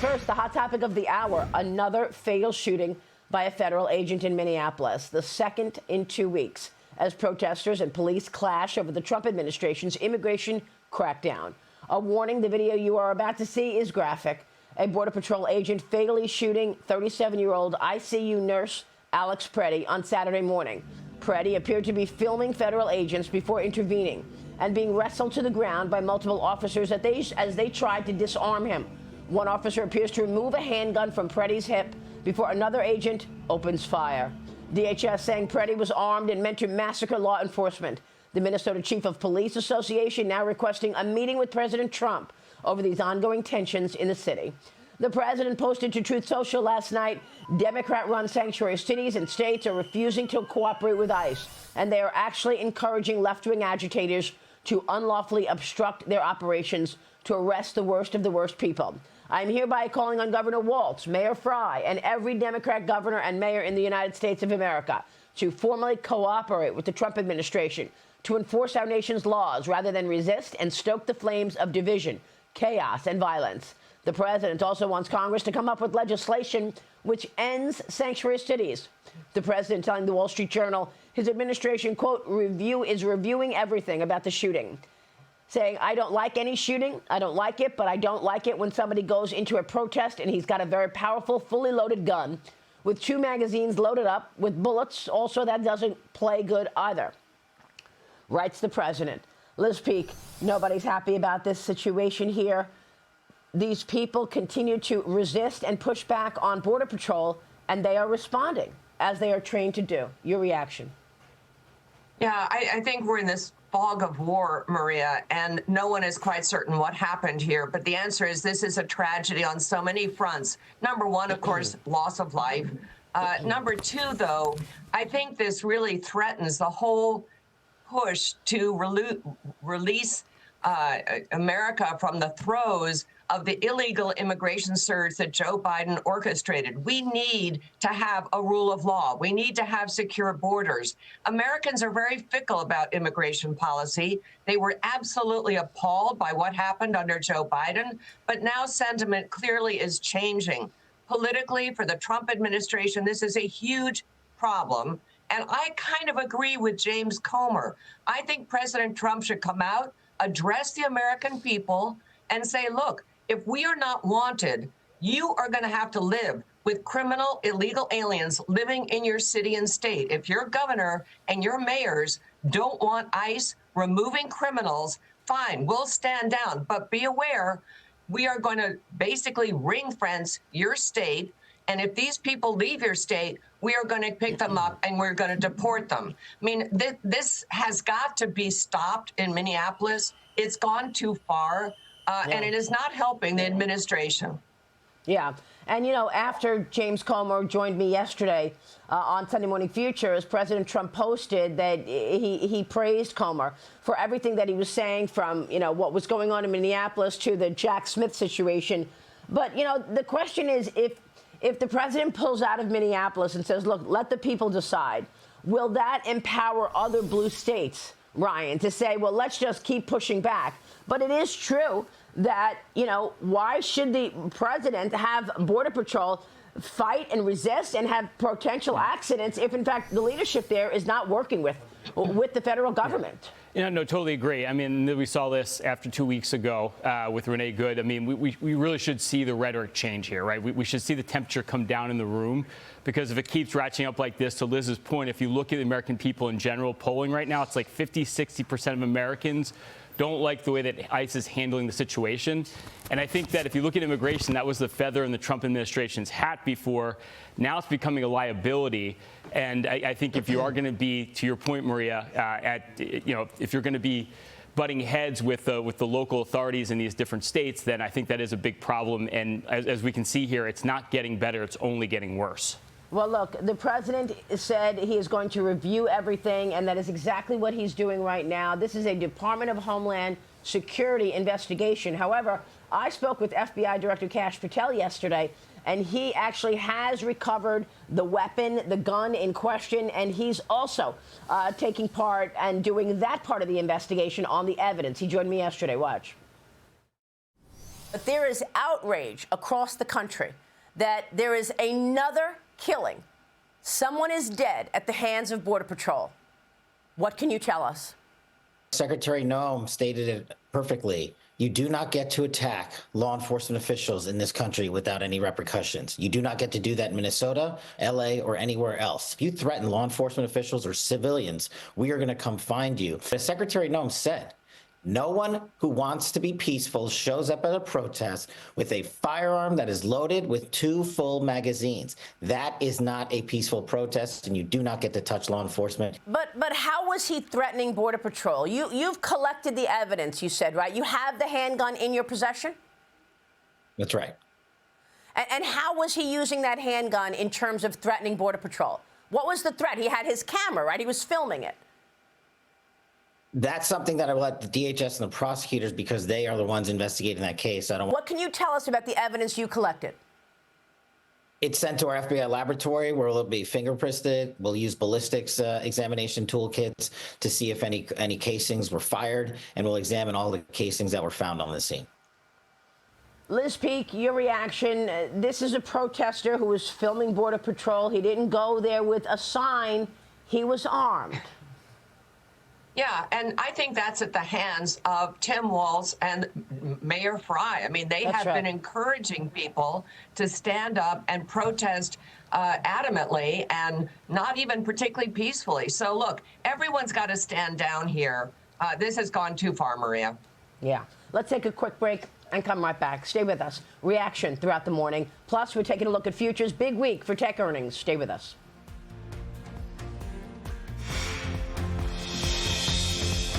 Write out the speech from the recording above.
first, the hot topic of the hour, another fatal shooting by a federal agent in Minneapolis, the second in 2 weeks, as protesters and police clash over the Trump administration's immigration crackdown. A warning, the video you are about to see is graphic. A Border Patrol agent fatally shooting 37-year-old ICU nurse Alex Preddy on Saturday morning. Preddy appeared to be filming federal agents before intervening and being wrestled to the ground by multiple officers as they tried to disarm him. One officer appears to remove a handgun from Preddy's hip before another agent opens fire. DHS saying Preddy was armed and meant to massacre law enforcement. The Minnesota Chief of Police Association now requesting a meeting with President Trump over these ongoing tensions in the city. The president posted to Truth Social last night, Democrat-run sanctuary cities and states are refusing to cooperate with ICE, and they are actually encouraging left-wing agitators to unlawfully obstruct their operations to arrest the worst of the worst people. I'm hereby calling on Governor Walz, Mayor Fry, and every Democrat governor and mayor in the United States of America to formally cooperate with the Trump administration to enforce our nation's laws rather than resist and stoke the flames of division, chaos, and violence. The president also wants Congress to come up with legislation which ends sanctuary cities. The president telling the Wall Street Journal his administration, quote, is reviewing everything about the shooting, saying, I don't like any shooting. I don't like it, but I don't like it when somebody goes into a protest and he's got a very powerful, fully loaded gun with 2 magazines loaded up with bullets. Also, that doesn't play good either, writes the president. Liz Peek, nobody's happy about this situation here. These people continue to resist and push back on Border Patrol, and they are responding as they are trained to do. Your reaction? Yeah, I think we're in this fog of war, Maria, and no one is quite certain what happened here. But the answer is this is a tragedy on so many fronts. Number one, of course, loss of life. Number two, though, I think this really threatens the whole push to release America from the throes of the illegal immigration surge that Joe Biden orchestrated. We need to have a rule of law. We need to have secure borders. Americans are very fickle about immigration policy. They were absolutely appalled by what happened under Joe Biden, but now sentiment clearly is changing. Politically, for the Trump administration, this is a huge problem. And I kind of agree with James Comer. I think President Trump should come out, address the American people, and say, look, if we are not wanted, you are going to have to live with criminal, illegal aliens living in your city and state. If your governor and your mayors don't want ICE removing criminals, fine, we'll stand down. But be aware, we are going to basically ring fence your state. And if these people leave your state, we are going to pick them up and we're going to deport them. I mean, this has got to be stopped in Minneapolis. It's gone too far. And it is not helping the administration. Yeah. And, you know, after James Comer joined me yesterday on Sunday Morning Futures, President Trump posted that he praised Comer for everything that he was saying, from, you know, what was going on in Minneapolis to the Jack Smith situation. But, you know, the question is, if the president pulls out of Minneapolis and says, look, let the people decide, will that empower other blue states, Ryan, to say, well, let's just keep pushing back? But it is true that, you know, why should the president have Border Patrol fight and resist and have potential accidents if, in fact, the leadership there is not working with the federal government? Yeah, no, totally agree. I mean, we saw this after 2 weeks ago with Renee Good. I mean, we really should see the rhetoric change here, right? We should see the temperature come down in the room, because if it keeps ratcheting up like this, to Liz's point, if you look at the American people in general, polling right now, it's like 50-60% of Americans don't like the way that ICE is handling the situation. And I think that if you look at immigration, that was the feather in the Trump administration's hat before. Now it's becoming a liability. And I think if you are going to be, to your point, Maria, if you're going to be butting heads with the local authorities in these different states, then I think that is a big problem. And as we can see here, it's not getting better. It's only getting worse. Well, look, the president said he is going to review everything, and that is exactly what he's doing right now. This is a Department of Homeland Security investigation. However, I spoke with FBI Director Kash Patel yesterday, and he actually has recovered the weapon, the gun in question, and he's also taking part and doing that part of the investigation on the evidence. He joined me yesterday. Watch. But there is outrage across the country that there is another killing. Someone is dead at the hands of Border Patrol. What can you tell us? Secretary Noem stated it perfectly. You do not get to attack law enforcement officials in this country without any repercussions. You do not get to do that in Minnesota, LA, or anywhere else. If you threaten law enforcement officials or civilians, we are going to come find you. As Secretary Noem said, no one who wants to be peaceful shows up at a protest with a firearm that is loaded with 2 full magazines. That is not a peaceful protest, and you do not get to touch law enforcement. But how was he threatening Border Patrol? You've collected the evidence, you said, right? You have the handgun in your possession? That's right. And how was he using that handgun in terms of threatening Border Patrol? What was the threat? He had his camera, right? He was filming it. That's something that I will let the DHS and the prosecutors, because they are the ones investigating that case. What can you tell us about the evidence you collected? It's sent to our FBI laboratory where it'll be fingerprinted. We'll use ballistics examination toolkits to see if any casings were fired, and we'll examine all the casings that were found on the scene. Liz Peek, your reaction. This is a protester who was filming Border Patrol. He didn't go there with a sign. He was armed. Yeah, and I think that's at the hands of Tim Walz and Mayor Fry. I mean, they have been encouraging people to stand up and protest adamantly and not even particularly peacefully. So, look, everyone's got to stand down here. This has gone too far, Maria. Yeah. Let's take a quick break and come right back. Stay with us. Reaction throughout the morning. Plus, we're taking a look at futures. Big week for tech earnings. Stay with us.